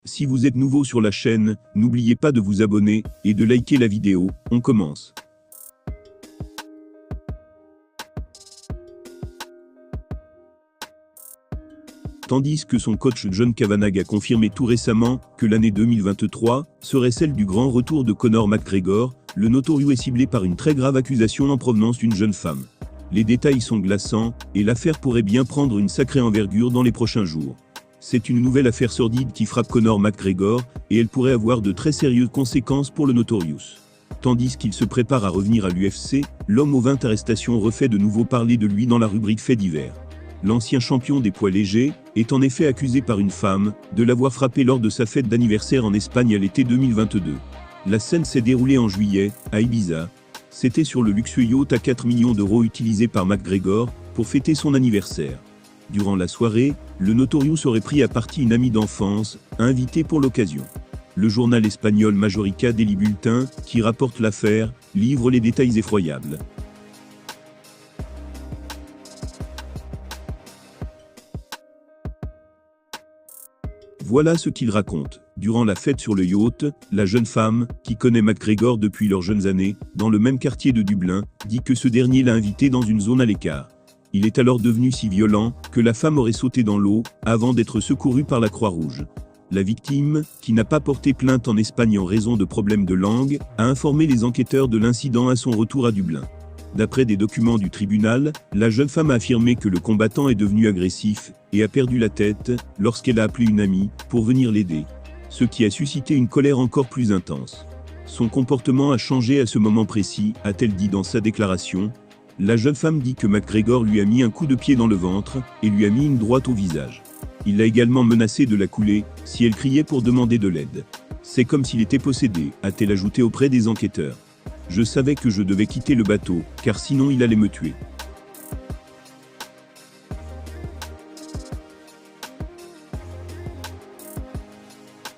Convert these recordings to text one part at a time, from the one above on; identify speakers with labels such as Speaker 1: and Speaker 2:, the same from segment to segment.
Speaker 1: Si vous êtes nouveau sur la chaîne, n'oubliez pas de vous abonner et de liker la vidéo. On commence. Tandis que son coach John Kavanagh a confirmé tout récemment que l'année 2023 serait celle du grand retour de Conor McGregor, le Notorious est ciblé par une très grave accusation en provenance d'une jeune femme. Les détails sont glaçants, et l'affaire pourrait bien prendre une sacrée envergure dans les prochains jours. C'est une nouvelle affaire sordide qui frappe Conor McGregor, et elle pourrait avoir de très sérieuses conséquences pour le Notorious. Tandis qu'il se prépare à revenir à l'UFC, l'homme aux 20 arrestations refait de nouveau parler de lui dans la rubrique Faits divers. L'ancien champion des poids légers est en effet accusé par une femme de l'avoir frappé lors de sa fête d'anniversaire en Espagne à l'été 2022. La scène s'est déroulée en juillet, à Ibiza. C'était sur le luxueux yacht à 4 millions d'euros utilisé par McGregor pour fêter son anniversaire. Durant la soirée, le Notorious aurait pris à partie une amie d'enfance, invitée pour l'occasion. Le journal espagnol Majorica Daily Bulletin, qui rapporte l'affaire, livre les détails effroyables. Voilà ce qu'il raconte. Durant la fête sur le yacht, la jeune femme, qui connaît McGregor depuis leurs jeunes années, dans le même quartier de Dublin, dit que ce dernier l'a invité dans une zone à l'écart. Il est alors devenu si violent que la femme aurait sauté dans l'eau avant d'être secourue par la Croix-Rouge. La victime, qui n'a pas porté plainte en Espagne en raison de problèmes de langue, a informé les enquêteurs de l'incident à son retour à Dublin. D'après des documents du tribunal, la jeune femme a affirmé que le combattant est devenu agressif et a perdu la tête lorsqu'elle a appelé une amie pour venir l'aider, ce qui a suscité une colère encore plus intense. Son comportement a changé à ce moment précis, a-t-elle dit dans sa déclaration. La jeune femme dit que McGregor lui a mis un coup de pied dans le ventre et lui a mis une droite au visage. Il l'a également menacé de la couler si elle criait pour demander de l'aide. C'est comme s'il était possédé, a-t-elle ajouté auprès des enquêteurs. Je savais que je devais quitter le bateau, car sinon il allait me tuer.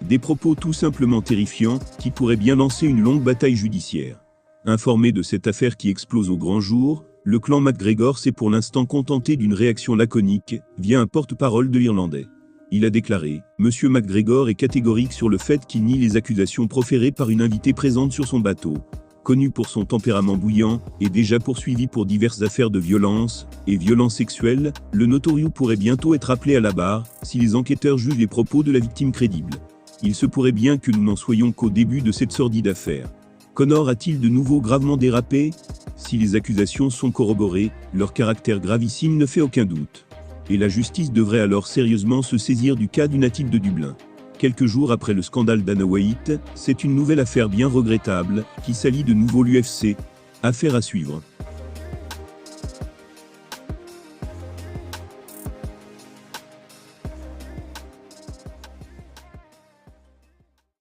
Speaker 1: Des propos tout simplement terrifiants, qui pourraient bien lancer une longue bataille judiciaire. Informé de cette affaire qui explose au grand jour, le clan McGregor s'est pour l'instant contenté d'une réaction laconique, via un porte-parole de l'Irlandais. Il a déclaré « Monsieur McGregor est catégorique sur le fait qu'il nie les accusations proférées par une invitée présente sur son bateau. Connu pour son tempérament bouillant, et déjà poursuivi pour diverses affaires de violence et violences sexuelles, le Notorious pourrait bientôt être appelé à la barre, si les enquêteurs jugent les propos de la victime crédibles. Il se pourrait bien que nous n'en soyons qu'au début de cette sordide affaire. Conor a-t-il de nouveau gravement dérapé? Si les accusations sont corroborées, leur caractère gravissime ne fait aucun doute. Et la justice devrait alors sérieusement se saisir du cas du natif de Dublin. Quelques jours après le scandale Dana White, c'est une nouvelle affaire bien regrettable, qui salit de nouveau l'UFC. Affaire à suivre.